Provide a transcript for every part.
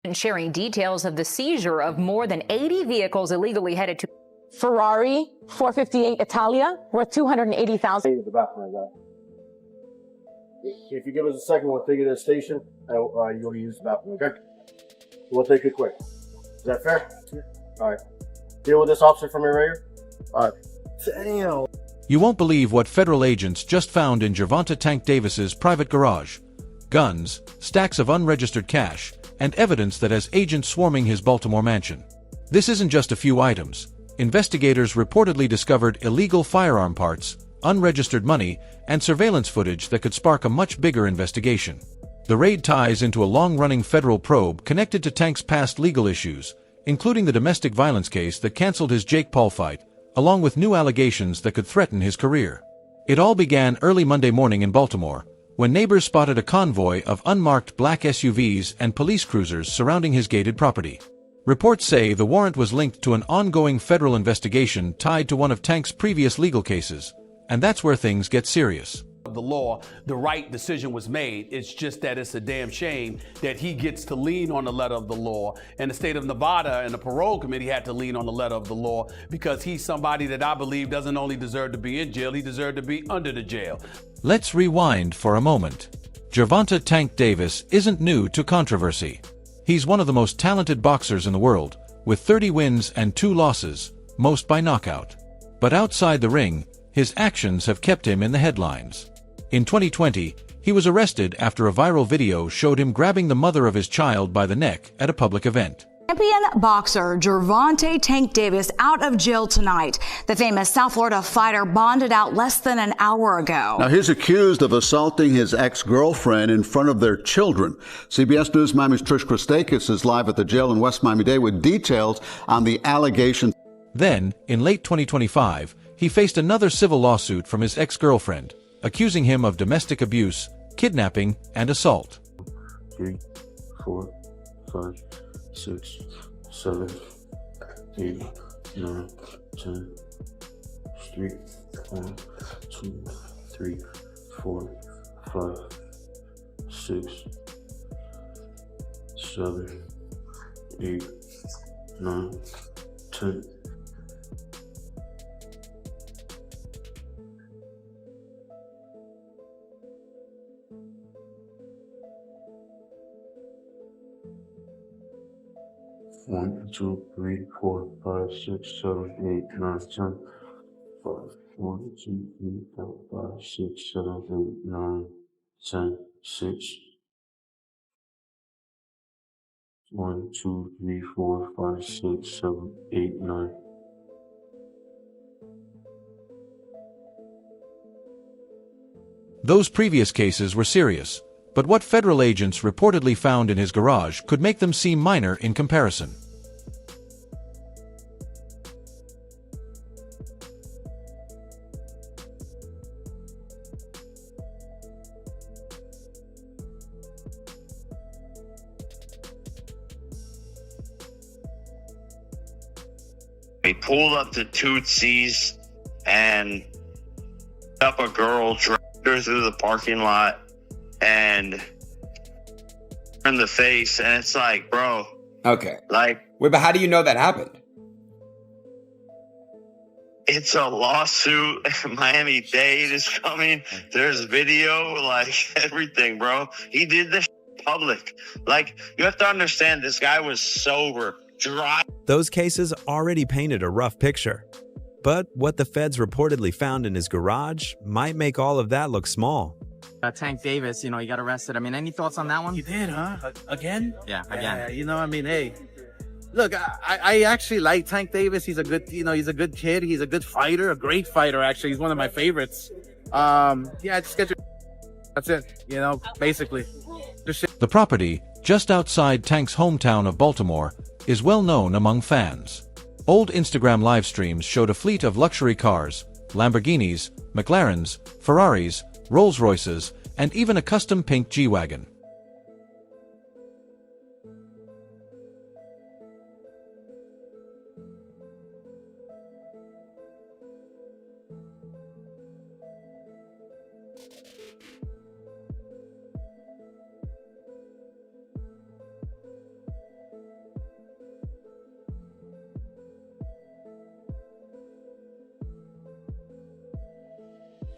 And sharing details of the seizure of more than 80 vehicles illegally headed to Ferrari 458 Italia worth $280,000. The bathroom, if you give us a second, we'll take you to the station and you'll use the bathroom, okay? We'll take it quick. Is that fair? All right. Deal with this officer from your rear. All right. Damn. You won't believe what federal agents just found in Gervonta Tank Davis's private garage. Guns, stacks of unregistered cash, and evidence that has agents swarming his Baltimore mansion. This isn't just a few items. Investigators reportedly discovered illegal firearm parts, unregistered money, and surveillance footage that could spark a much bigger investigation. The raid ties into a long-running federal probe connected to Tank's past legal issues, including the domestic violence case that canceled his Jake Paul fight, along with new allegations that could threaten his career. It all began early Monday morning in Baltimore, when neighbors spotted a convoy of unmarked black SUVs and police cruisers surrounding his gated property. Reports say the warrant was linked to an ongoing federal investigation tied to one of Tank's previous legal cases, and that's where things get serious. The law, the right decision was made. It's just that it's a damn shame that he gets to lean on the letter of the law, and the state of Nevada and the parole committee had to lean on the letter of the law because he's somebody that I believe doesn't only deserve to be in jail, he deserved to be under the jail. Let's rewind for a moment. Gervonta Tank Davis isn't new to controversy. He's one of the most talented boxers in the world, with 30 wins and 2 losses, most by knockout. But outside the ring, his actions have kept him in the headlines. In 2020, he was arrested after a viral video showed him grabbing the mother of his child by the neck at a public event. Champion boxer Gervonta Tank Davis out of jail tonight. The famous South Florida fighter bonded out less than an hour ago. Now he's accused of assaulting his ex-girlfriend in front of their children. CBS News Miami's Trish Christakis is live at the jail in West Miami-Dade with details on the allegations. Then, in late 2025, he faced another civil lawsuit from his ex-girlfriend, accusing him of domestic abuse, kidnapping, and assault. 3, 4, 5, 6, 7, 8, 9, 10, 3, 1, 2, 3, 4, 5, 6, 7, 8, 9, 10. One, two, three, four, five, six, seven, eight, nine, 10. 1, 2, 3, 4, 5, 6, 7, 8, 9, 10, 6. 1, 2, 3, 4, 5, 6, 7, 8, 9. Those previous cases were serious, but what federal agents reportedly found in his garage could make them seem minor in comparison. He pulled up to Tootsie's and up a girl, dragged her through the parking lot, and in the face, and it's like, bro. Okay. Like, wait, but how do you know that happened? It's a lawsuit. Miami-Dade is coming. There's video, like everything, bro. He did this public. Like, you have to understand, this guy was sober, dry. Those cases already painted a rough picture. But what the feds reportedly found in his garage might make all of that look small. Tank Davis, he got arrested. I mean, any thoughts on that one? He did, huh? Again? Yeah, again. Hey, look, I actually like Tank Davis. He's a good, he's a good kid. He's a good fighter, a great fighter, actually. He's one of my favorites. Just get your... That's it, basically. The property, just outside Tank's hometown of Baltimore, is well known among fans. Old Instagram live streams showed a fleet of luxury cars, Lamborghinis, McLarens, Ferraris, Rolls-Royces, and even a custom pink G-Wagon.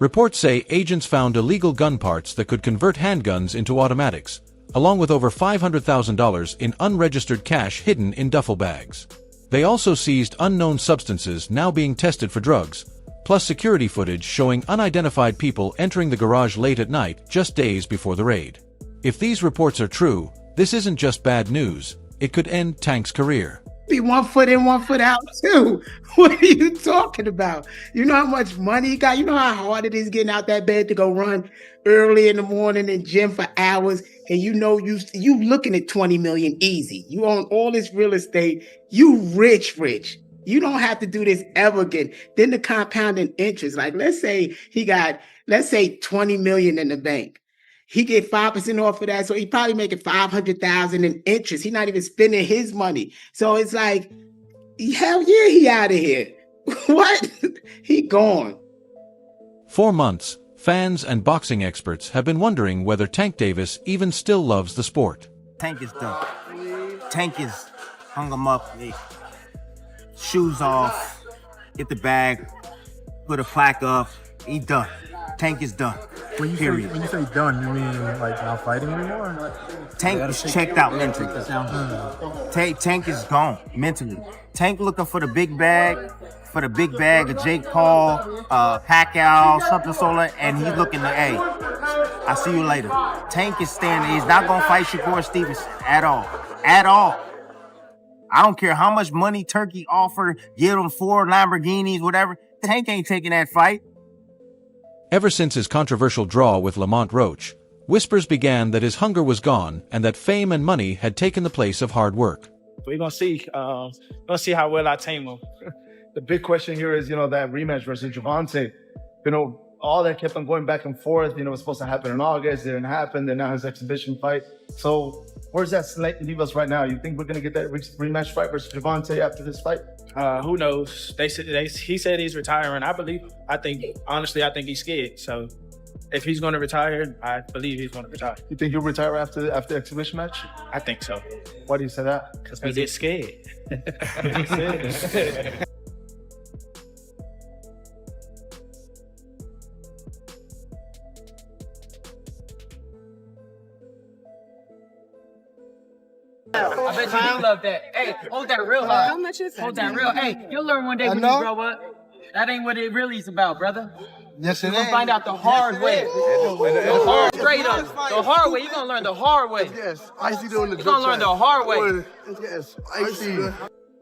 Reports say agents found illegal gun parts that could convert handguns into automatics, along with over $500,000 in unregistered cash hidden in duffel bags. They also seized unknown substances now being tested for drugs, plus security footage showing unidentified people entering the garage late at night just days before the raid. If these reports are true, this isn't just bad news, it could end Tank's career. Be 1 foot in, 1 foot out too. What are you talking about? You know how much money he got? You know how hard it is getting out that bed to go run early in the morning in gym for hours, and you know you looking at 20 million easy. You own all this real estate. You rich. You don't have to do this ever again. Then the compounding interest, like let's say 20 million in the bank. He get 5% off of that, so he probably making 500,000 in interest. He's not even spending his money. So it's like, hell yeah, he out of here. What? He gone. 4 months, fans and boxing experts have been wondering whether Tank Davis even still loves the sport. Tank is done. Tank is hung him up, shoes off, get the bag, put a plaque up, he done. Tank is done. When you say done, you mean like not fighting anymore? Tank is checked out mentally. Tank is gone mentally. Tank looking for the big bag of Jake Paul, Pacquiao, something solo, and he's looking to, hey, I'll see you later. Tank is standing. He's not gonna fight Shakur Stevenson at all. I don't care how much money Turkey offered, give him 4 Lamborghinis, whatever. Tank ain't taking that fight. Ever since his controversial draw with Lamont Roach, whispers began that his hunger was gone and that fame and money had taken the place of hard work. We're gonna see. How well I tame him. The big question here is, that rematch versus Gervonta. All that kept on going back and forth. It was supposed to happen in August. It didn't happen. Then now his exhibition fight. So where's that leave us right now? You think we're gonna get that rematch fight versus Gervonta after this fight? Who knows? He said he's retiring. I believe. I think he's scared. So if he's going to retire, I believe he's going to retire. You think he'll retire after the exhibition match? I think so. Why do you say that? Because we get scared. I bet you love that. Hey, hold that real hard. How much is that? Hold that real. Hey, you'll learn one day when you grow up. That ain't what it really is about, brother. Yes, it is. You're gonna find out the hard way. Straight up. The hard way. You're gonna learn the hard way. Yes, I see doing the You're gonna learn the hard way. Yes, I see.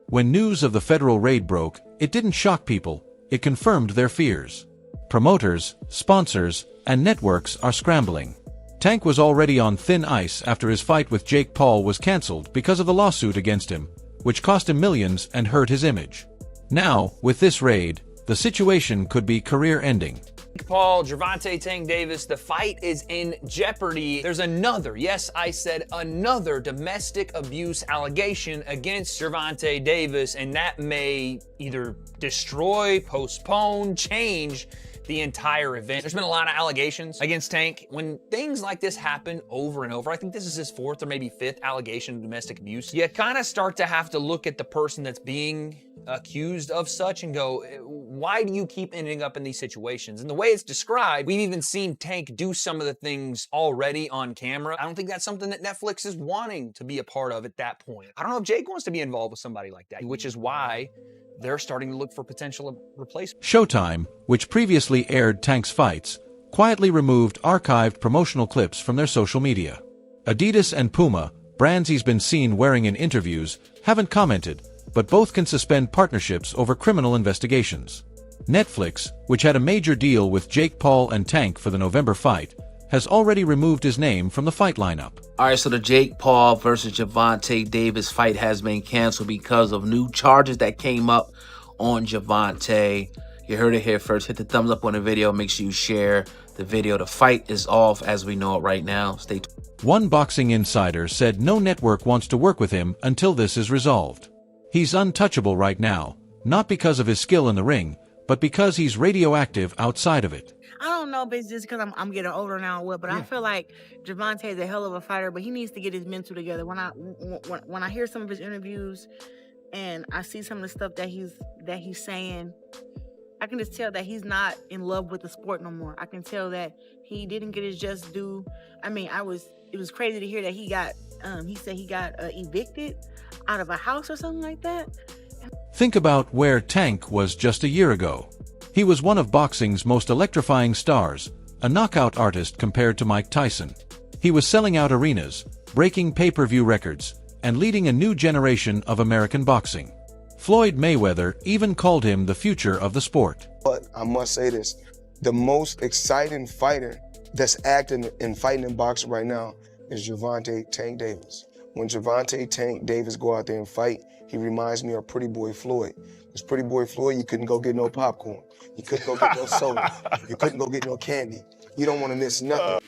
When news of the federal raid broke, it didn't shock people, it confirmed their fears. Promoters, sponsors, and networks are scrambling. Tank was already on thin ice after his fight with Jake Paul was cancelled because of the lawsuit against him, which cost him millions and hurt his image. Now, with this raid, the situation could be career-ending. Paul, Gervonta Tank Davis, the fight is in jeopardy. There's another, yes, I said another domestic abuse allegation against Gervonta Davis, and that may either destroy, postpone, change the entire event. There's been a lot of allegations against Tank. When things like this happen over and over, I think this is his 4th or maybe 5th allegation of domestic abuse, you kind of start to have to look at the person that's being accused of such and go, why do you keep ending up in these situations? And the way it's described, we've even seen Tank do some of the things already on camera. I don't think that's something that Netflix is wanting to be a part of at that point. I don't know if Jake wants to be involved with somebody like that, which is why they're starting to look for potential replacement. Showtime, which previously aired Tank's fights, quietly removed archived promotional clips from their social media. Adidas and Puma, brands he's been seen wearing in interviews, haven't commented, but both can suspend partnerships over criminal investigations. Netflix, which had a major deal with Jake Paul and Tank for the November fight, has already removed his name from the fight lineup. All right, so the Jake Paul versus Gervonta Davis fight has been canceled because of new charges that came up on Gervonta. You heard it here first. Hit the thumbs up on the video. Make sure you share the video. The fight is off as we know it right now. Stay tuned. One boxing insider said no network wants to work with him until this is resolved. He's untouchable right now, not because of his skill in the ring, but because he's radioactive outside of it. I don't know if it's just because I'm getting older now or what, but I feel like Gervonta is a hell of a fighter, but he needs to get his mental together. When I hear some of his interviews and I see some of the stuff that he's saying, I can just tell that he's not in love with the sport no more. I can tell that he didn't get his just due. I mean, it was crazy to hear that he said he got evicted out of a house or something like that. Think about where Tank was just a year ago. He was one of boxing's most electrifying stars, a knockout artist compared to Mike Tyson. He was selling out arenas, breaking pay-per-view records, and leading a new generation of American boxing. Floyd Mayweather even called him the future of the sport. But I must say this, the most exciting fighter that's acting and fighting in boxing right now is Gervonta Tank Davis. When Gervonta Tank Davis go out there and fight, he reminds me of Pretty Boy Floyd. Because Pretty Boy Floyd, you couldn't go get no popcorn. You couldn't go get no soda. You couldn't go get no candy. You don't want to miss nothing.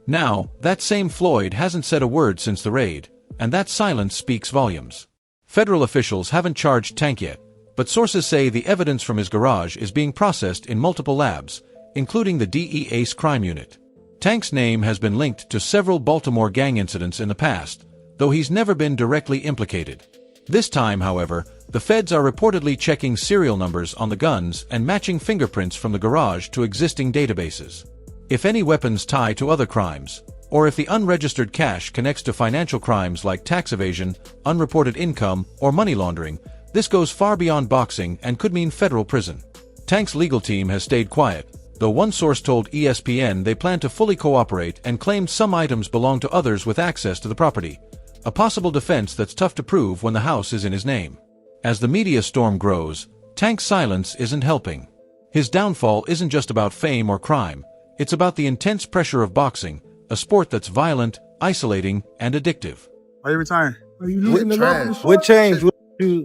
Now, that same Floyd hasn't said a word since the raid, and that silence speaks volumes. Federal officials haven't charged Tank yet, but sources say the evidence from his garage is being processed in multiple labs, including the DEA's crime unit. Tank's name has been linked to several Baltimore gang incidents in the past, though he's never been directly implicated. This time, however, the feds are reportedly checking serial numbers on the guns and matching fingerprints from the garage to existing databases. If any weapons tie to other crimes, or if the unregistered cash connects to financial crimes like tax evasion, unreported income, or money laundering, this goes far beyond boxing and could mean federal prison. Tank's legal team has stayed quiet, though one source told ESPN they plan to fully cooperate and claimed some items belong to others with access to the property, a possible defense that's tough to prove when the house is in his name. As the media storm grows, Tank's silence isn't helping. His downfall isn't just about fame or crime, it's about the intense pressure of boxing, a sport that's violent, isolating, and addictive. Are you retiring? Are you losing the love of the Trash. sport? What changed?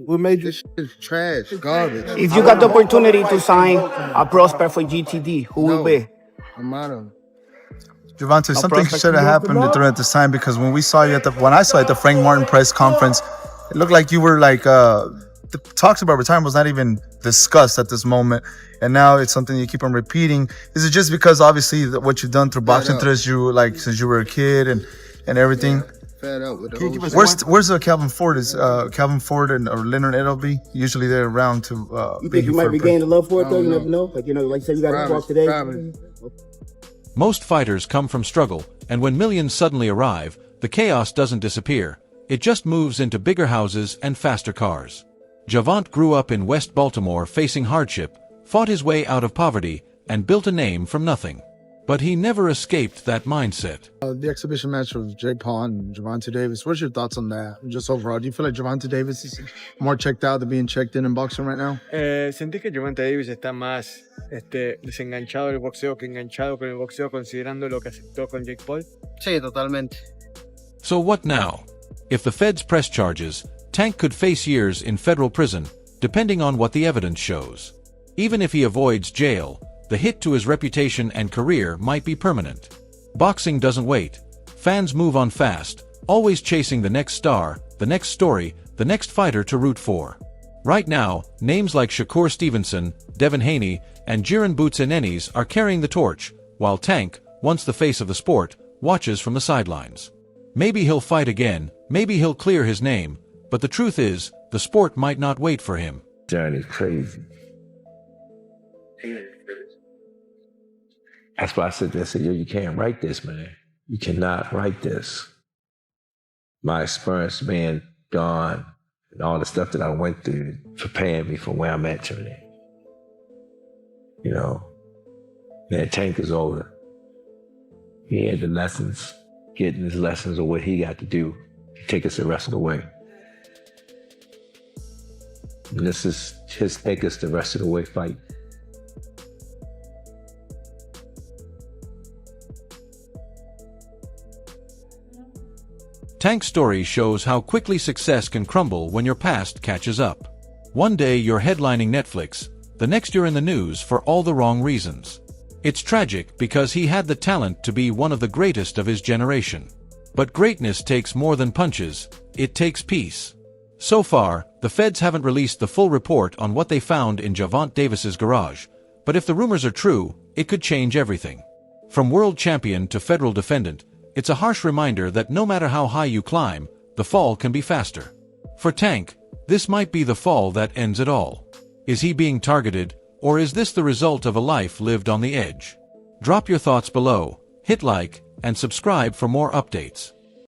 What made this shit trash? Garbage. If you got the opportunity to sign a prospect for GTD, who will be? I'm out of it. Gervonta, something prospect should have you off the happened ball? during this time, because when I saw you at the Frank Martin press conference, it looked like you were like the talks about retirement was not even discussed at this moment, and now it's something you keep on repeating. Is it just because obviously what you've done through boxing since you were a kid and everything? Fed up with the Can you whole give us where's the Calvin Ford? Is Calvin Ford or Leonard Edelby usually they're around to? You think you might regain the love for it though? You never know. Like you said, you got to talk today. Most fighters come from struggle, and when millions suddenly arrive, the chaos doesn't disappear. It just moves into bigger houses and faster cars. Gervonta grew up in West Baltimore facing hardship, fought his way out of poverty, and built a name from nothing. But he never escaped that mindset. The exhibition match with Jake Paul and Gervonta Davis, what's your thoughts on that? Just overall, do you feel like Gervonta Davis is more checked out than being checked in boxing right now? Sentí que Gervonta Davis está más desenganchado del boxeo que enganchado con el boxeo, considerando lo que aceptó con Jake Paul. Sí, totalmente. So what now? If the feds press charges, Tank could face years in federal prison, depending on what the evidence shows. Even if he avoids jail, the hit to his reputation and career might be permanent. Boxing doesn't wait. Fans move on fast, always chasing the next star, the next story, the next fighter to root for. Right now, names like Shakur Stevenson, Devin Haney, and Jiren Boots Ennis are carrying the torch, while Tank, once the face of the sport, watches from the sidelines. Maybe he'll fight again, maybe he'll clear his name, but the truth is, the sport might not wait for him. Journey's crazy. That's why I said this, yo, you can't write this, man. You cannot write this. My experience being gone and all the stuff that I went through preparing me for where I'm at today. You know, man, Tank is older. He had the lessons, getting his lessons of what he got to do to take us the rest of the way. And this is his take us the rest of the way fight. Tank's story shows how quickly success can crumble when your past catches up. One day you're headlining Netflix, the next you're in the news for all the wrong reasons. It's tragic because he had the talent to be one of the greatest of his generation. But greatness takes more than punches, it takes peace. So far, the feds haven't released the full report on what they found in Gervonta Davis's garage, but if the rumors are true, it could change everything. From world champion to federal defendant, it's a harsh reminder that no matter how high you climb, the fall can be faster. For Tank, this might be the fall that ends it all. Is he being targeted, Or is this the result of a life lived on the edge? Drop your thoughts below, hit like, and subscribe for more updates.